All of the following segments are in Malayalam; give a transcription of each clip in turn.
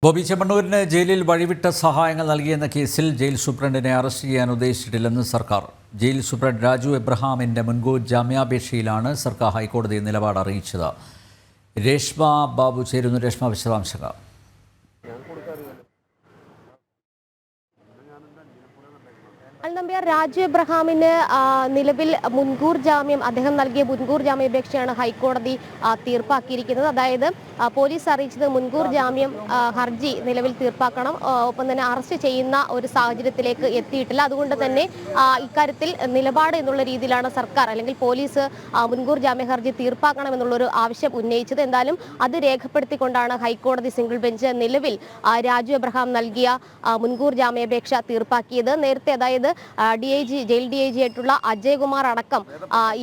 ബോബി ചെമ്മണ്ണൂരിന് ജയിലിൽ വഴിവിട്ട സഹായങ്ങൾ നൽകിയെന്ന കേസിൽ ജയിൽ സൂപ്രണ്ടിനെ അറസ്റ്റ് ചെയ്യാൻ ഉദ്ദേശിച്ചിട്ടില്ലെന്ന് സർക്കാർ. ജയിൽ സൂപ്രണ്ട് രാജു എബ്രഹാമിൻ്റെ മുൻകൂർ ജാമ്യാപേക്ഷയിലാണ് സർക്കാർ ഹൈക്കോടതി നിലപാട് അറിയിച്ചത്. രേഷ്മ ബാബു ചേരുന്നു. രേഷ്മ, വിശദാംശങ്ങൾ. നമ്പ്യാർ, രാജു എബ്രഹാമിന് നിലവിൽ മുൻകൂർ ജാമ്യം, അദ്ദേഹം നൽകിയ മുൻകൂർ ജാമ്യാപേക്ഷയാണ് ഹൈക്കോടതി തീർപ്പാക്കിയിരിക്കുന്നത്. അതായത് പോലീസ് അറിയിച്ചത് മുൻകൂർ ജാമ്യം ഹർജി നിലവിൽ തീർപ്പാക്കണം, ഒപ്പം തന്നെ അറസ്റ്റ് ചെയ്യുന്ന ഒരു സാഹചര്യത്തിലേക്ക് എത്തിയിട്ടില്ല. അതുകൊണ്ട് തന്നെ ഇക്കാര്യത്തിൽ നിലപാട് എന്നുള്ള രീതിയിലാണ് സർക്കാർ അല്ലെങ്കിൽ പോലീസ് മുൻകൂർ ജാമ്യ ഹർജി തീർപ്പാക്കണം എന്നുള്ളൊരു ആവശ്യം ഉന്നയിച്ചത്. എന്തായാലും അത് രേഖപ്പെടുത്തിക്കൊണ്ടാണ് ഹൈക്കോടതി സിംഗിൾ ബെഞ്ച് നിലവിൽ രാജു എബ്രഹാം നൽകിയ മുൻകൂർ ജാമ്യാപേക്ഷ തീർപ്പാക്കിയത്. നേരത്തെ അതായത് ജയിൽ DIG ആയിട്ടുള്ള അജയ് കുമാർ അടക്കം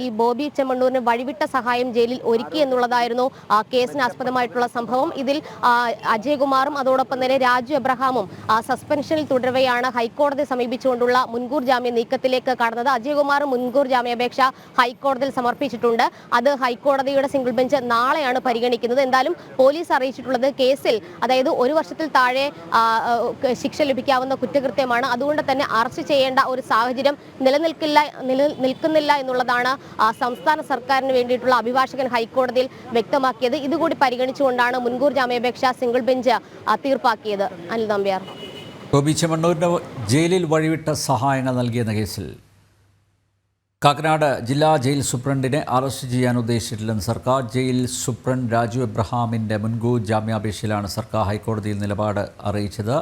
ഈ ബോബി ചെമ്മണ്ണൂരിന് വഴിവിട്ട സഹായം ജയിലിൽ ഒരുക്കി എന്നുള്ളതായിരുന്നു കേസിന് ആസ്പദമായിട്ടുള്ള സംഭവം. ഇതിൽ അജയ് കുമാറും അതോടൊപ്പം തന്നെ രാജു എബ്രഹാമും സസ്പെൻഷനിൽ തുടരവെയാണ് ഹൈക്കോടതി സമീപിച്ചുകൊണ്ടുള്ള മുൻകൂർ ജാമ്യ നീക്കത്തിലേക്ക് കടന്നത്. അജയ് കുമാർ മുൻകൂർ ജാമ്യാപേക്ഷ ഹൈക്കോടതിയിൽ സമർപ്പിച്ചിട്ടുണ്ട്. അത് ഹൈക്കോടതിയുടെ സിംഗിൾ ബെഞ്ച് നാളെയാണ് പരിഗണിക്കുന്നത്. എന്തായാലും പോലീസ് അറിയിച്ചിട്ടുള്ളത് കേസിൽ അതായത് 1 വർഷത്തിൽ താഴെ ശിക്ഷ ലഭിക്കാവുന്ന കുറ്റകൃത്യമാണ്. അതുകൊണ്ട് തന്നെ അറസ്റ്റ് ചെയ്യേണ്ട ഒരു സാഹചര്യം നിലനിൽക്കുന്നില്ല എന്നുള്ളതാണ് സംസ്ഥാന സർക്കാരിന് വേണ്ടിയിട്ടുള്ള അഭിഭാഷകൻ ഹൈക്കോടതിയിൽ വ്യക്തമാക്കിയത്. ഇതുകൂടി പരിഗണിച്ചുകൊണ്ടാണ് മുൻകൂർ ജാമ്യാപേക്ഷ സിംഗിൾ ബെഞ്ച് തീർപ്പാക്കിയത്. അനിൽ നമ്പ്യാർ, ബോബി ചെമ്മണ്ണൂരിന് ജയിലിൽ വഴിവിട്ട സഹായങ്ങൾ നൽകിയെന്ന കേസിൽ കാക്കനാട് ജില്ലാ ജയിൽ സൂപ്രണ്ടിനെ അറസ്റ്റ് ചെയ്യാൻ ഉദ്ദേശിച്ചിട്ടില്ലെന്ന് സർക്കാർ. ജയിൽ സൂപ്രണ്ട് രാജു എബ്രഹാമിൻ്റെ മുൻകൂർ ജാമ്യാപേക്ഷയിലാണ് സർക്കാർ ഹൈക്കോടതിയിൽ നിലപാട് അറിയിച്ചത്.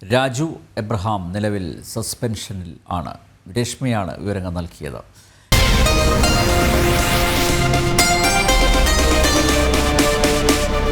രാജു എബ്രഹാം നിലവിൽ സസ്പെൻഷനിൽ ആണ്. രശ്മിയാണ് വിവരങ്ങൾ നൽകിയത്.